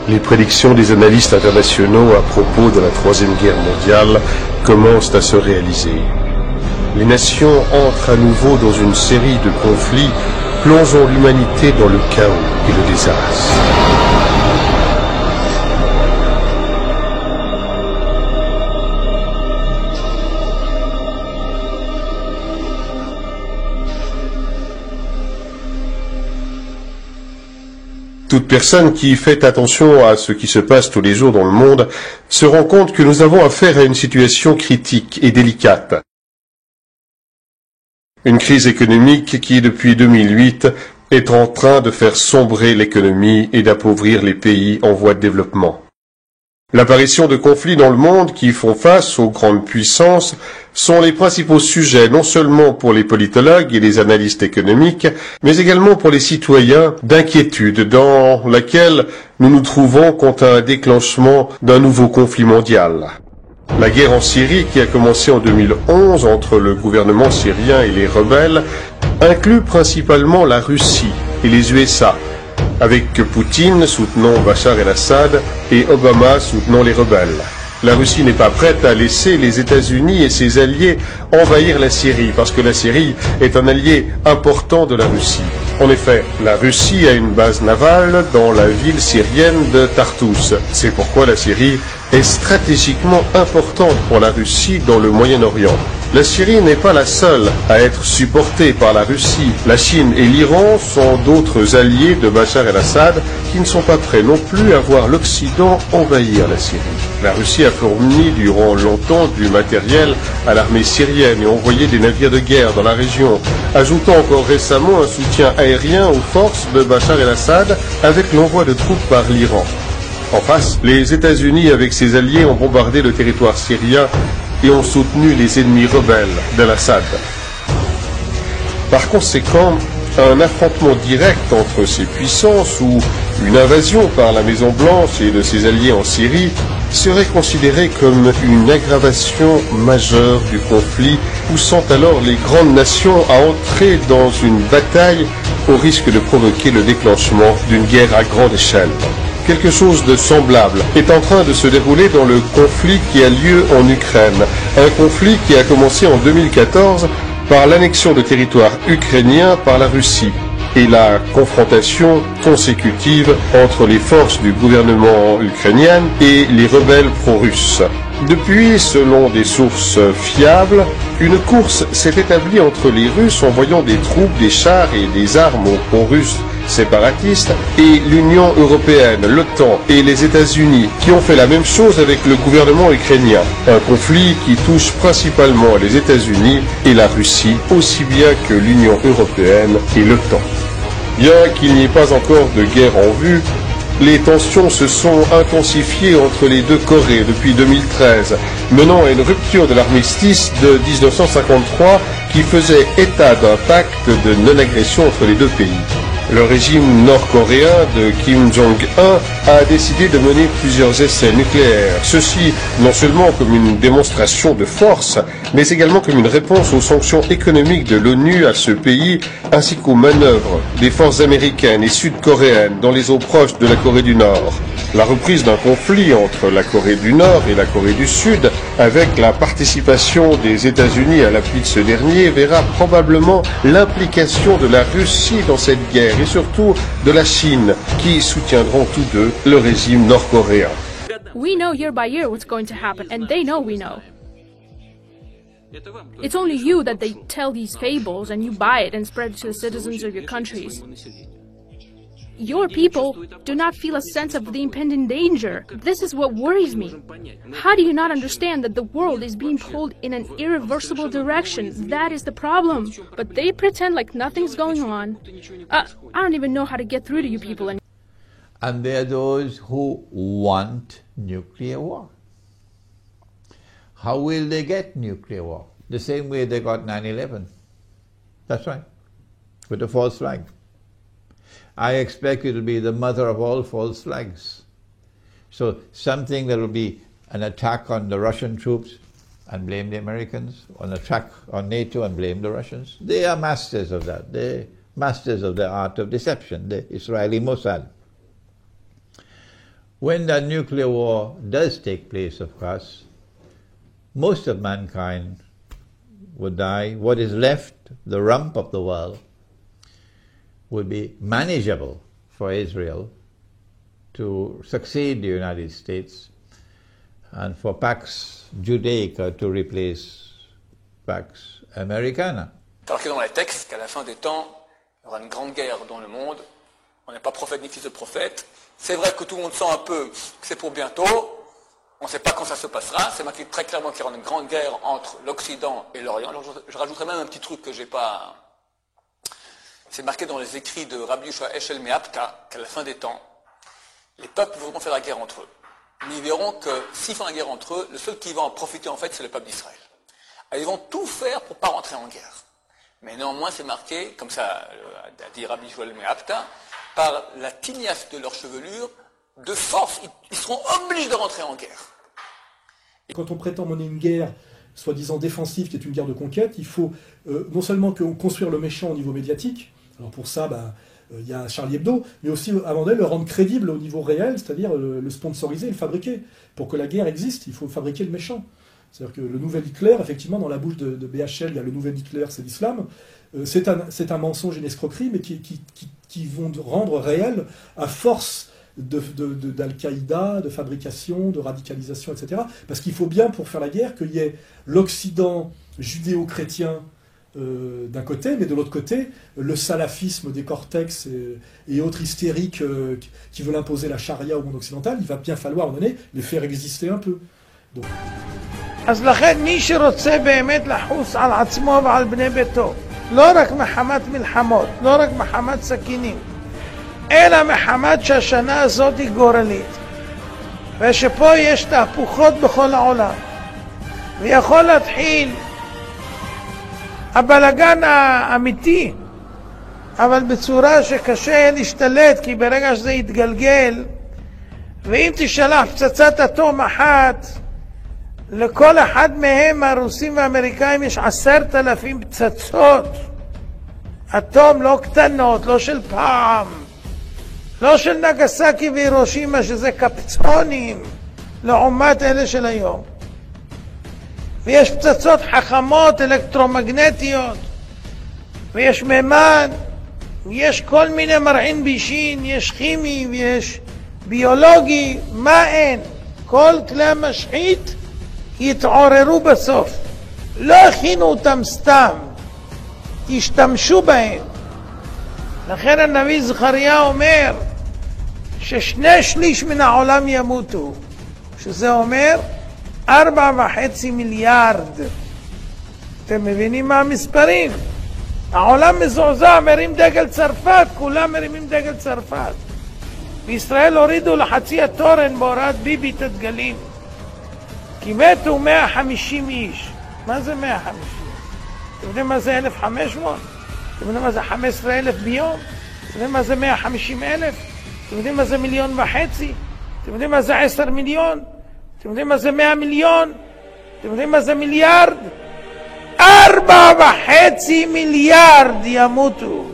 Les prédictions des analystes internationaux à propos de la Troisième Guerre mondiale commencent à se réaliser. Les nations entrent à nouveau dans une série de conflits plongeant l'humanité dans le chaos et le désastre. Toute personne qui fait attention à ce qui se passe tous les jours dans le monde se rend compte que nous avons affaire à une situation critique et délicate. Une crise économique qui, depuis 2008, est en train de faire sombrer l'économie et d'appauvrir les pays en voie de développement. L'apparition de conflits dans le monde qui font face aux grandes puissances sont les principaux sujets non seulement pour les politologues et les analystes économiques, mais également pour les citoyens d'inquiétude dans laquelle nous nous trouvons quant à un déclenchement d'un nouveau conflit mondial. La guerre en Syrie, qui a commencé en 2011 entre le gouvernement syrien et les rebelles, inclut principalement la Russie et les USA, avec Poutine soutenant Bachar el-Assad et Obama soutenant les rebelles. La Russie n'est pas prête à laisser les États-Unis et ses alliés envahir la Syrie, parce que la Syrie est un allié important de la Russie. En effet, la Russie a une base navale dans la ville syrienne de Tartous. C'est pourquoi la Syrie est stratégiquement importante pour la Russie dans le Moyen-Orient. La Syrie n'est pas la seule à être supportée par la Russie. La Chine et l'Iran sont d'autres alliés de Bachar el-Assad qui ne sont pas prêts non plus à voir l'Occident envahir la Syrie. La Russie a fourni durant longtemps du matériel à l'armée syrienne et envoyé des navires de guerre dans la région, ajoutant encore récemment un soutien aérien aux forces de Bachar el-Assad avec l'envoi de troupes par l'Iran. En face, les États-Unis avec ses alliés ont bombardé le territoire syrien et ont soutenu les ennemis rebelles d'Al-Assad. Par conséquent, un affrontement direct entre ces puissances ou une invasion par la Maison-Blanche et de ses alliés en Syrie serait considéré comme une aggravation majeure du conflit, poussant alors les grandes nations à entrer dans une bataille au risque de provoquer le déclenchement d'une guerre à grande échelle. Quelque chose de semblable est en train de se dérouler dans le conflit qui a lieu en Ukraine. Un conflit qui a commencé en 2014 par l'annexion de territoires ukrainiens par la Russie et la confrontation consécutive entre les forces du gouvernement ukrainien et les rebelles pro-russes. Depuis, selon des sources fiables, une course s'est établie entre les Russes envoyant des troupes, des chars et des armes aux pro-russes séparatistes et l'Union européenne, l'OTAN et les États-Unis qui ont fait la même chose avec le gouvernement ukrainien. Un conflit qui touche principalement les États-Unis et la Russie, aussi bien que l'Union européenne et l'OTAN. Bien qu'il n'y ait pas encore de guerre en vue, les tensions se sont intensifiées entre les deux Corées depuis 2013, menant à une rupture de l'armistice de 1953 qui faisait état d'un pacte de non-agression entre les deux pays. Le régime nord-coréen de Kim Jong-un a décidé de mener plusieurs essais nucléaires. Ceci non seulement comme une démonstration de force, mais également comme une réponse aux sanctions économiques de l'ONU à ce pays, ainsi qu'aux manœuvres des forces américaines et sud-coréennes dans les eaux proches de la Corée du Nord. La reprise d'un conflit entre la Corée du Nord et la Corée du Sud, avec la participation des États-Unis à l'appui de ce dernier, verra probablement l'implication de la Russie dans cette guerre et surtout de la Chine, qui soutiendront tous deux le régime nord-coréen. We know year by year what's going to happen, and they know we know. It's only you that they tell these fables and you buy it and spread it to the citizens of your countries. Your people do not feel a sense of the impending danger. This is what worries me. How do you not understand that the world is being pulled in an irreversible direction? That is the problem. But they pretend like nothing's going on. I don't even know how to get through to you people. And there are those who want nuclear war. How will they get nuclear war? The same way they got 9/11. That's right, with a false flag. I expect it will be the mother of all false flags. So something that will be an attack on the Russian troops and blame the Americans, an attack on NATO and blame the Russians. They are masters of that. They're masters of the art of deception, the Israeli Mossad. When that nuclear war does take place, of course, most of mankind would die. What is left, the rump of the world, would be manageable for Israel to succeed the United States and for Pax Judaica to replace Pax Americana. Alors qu'il est dans les textes qu'à la fin des temps, il y aura une grande guerre dans le monde. On n'est pas prophète ni fils de prophète. C'est vrai que tout le monde sent un peu que c'est pour bientôt. On ne sait pas quand ça se passera. C'est marqué très clairement qu'il y aura une grande guerre entre l'Occident et l'Orient. Alors je rajouterai même un petit truc que j'ai pas... C'est marqué dans les écrits de Rabbi Yoshua Eshel Meapta qu'à la fin des temps, les peuples voudront faire la guerre entre eux. Mais ils verront que s'ils font la guerre entre eux, le seul qui va en profiter en fait, c'est le peuple d'Israël. Alors, ils vont tout faire pour ne pas rentrer en guerre. Mais néanmoins, c'est marqué, comme ça a dit Rabbi Yoshua Meapta, par la tignasse de leur chevelure, de force, ils seront obligés de rentrer en guerre. Et quand on prétend mener une guerre soi-disant défensive, qui est une guerre de conquête, il faut non seulement construire le méchant au niveau médiatique, alors pour ça, il y a Charlie Hebdo, mais aussi, avant d'elle, le rendre crédible au niveau réel, c'est-à-dire le sponsoriser, le fabriquer. Pour que la guerre existe, il faut fabriquer le méchant. C'est-à-dire que le nouvel Hitler, effectivement, dans la bouche de BHL, il y a le nouvel Hitler, c'est l'islam. C'est un mensonge, une escroquerie, mais qui vont rendre réel à force d'Al-Qaïda, de fabrication, de radicalisation, etc. Parce qu'il faut bien, pour faire la guerre, qu'il y ait l'Occident judéo-chrétien d'un côté, mais de l'autre côté, le salafisme des cortex et autres hystériques qui veulent imposer la charia au monde occidental. Il va bien falloir, à un moment donné, les faire exister un peu. Donc... אז לכן מי שרוצה באמת לחוס על עצמו ועל בני ביתו, לא רק מחמת מלחמות, לא רק מחמת סכינים, אלא מחמת שהשנה הזאת היא גורלית, ושפה יש תהפוכות בכל העולם, ויכול להתחיל הבלגן האמיתי, אבל בצורה שקשה להשתלט, כי ברגע שזה יתגלגל, ואם תשלח פצצת אטום אחת, לכל אחד מהם, הרוסים והאמריקאים, יש 10,000 פצצות אטום, לא קטנות, לא של פעם, לא של נגסקי והירושימה, שזה קפצונים לעומת אלה של היום. ויש פצצות חכמות, אלקטרומגנטיות, ויש מימן, ויש כל מיני מרעין בישין, יש כימי ויש ביולוגי, מה אין? כל כלי המשחית יתעוררו בסוף. לא הכינו אותם סתם, תשתמשו בהם. לכן הנביא זכריה אומר ש2/3 מן העולם ימותו, שזה אומר 4.5 מיליארד. אתם מבינים מה המספרים? העולם מזועזע, מרים דגל צרפת, כולם מרימים דגל צרפת. בישראל הורידו לחצי התורן בהוראת ביבי את הדגלים. כי מתו 150 איש. מה זה 150? אתם יודעים מה זה 1,500? אתם יודעים מה זה 15,000 ביום? אתם יודעים מה זה 150,000? אתם יודעים מה זה 1.5 מיליון? אתם יודעים מה זה 10 מיליון? אתם יודעים מה זה 100 מיליון? אתם יודעים מה זה מיליארד? 4.5 מיליארד ימותו.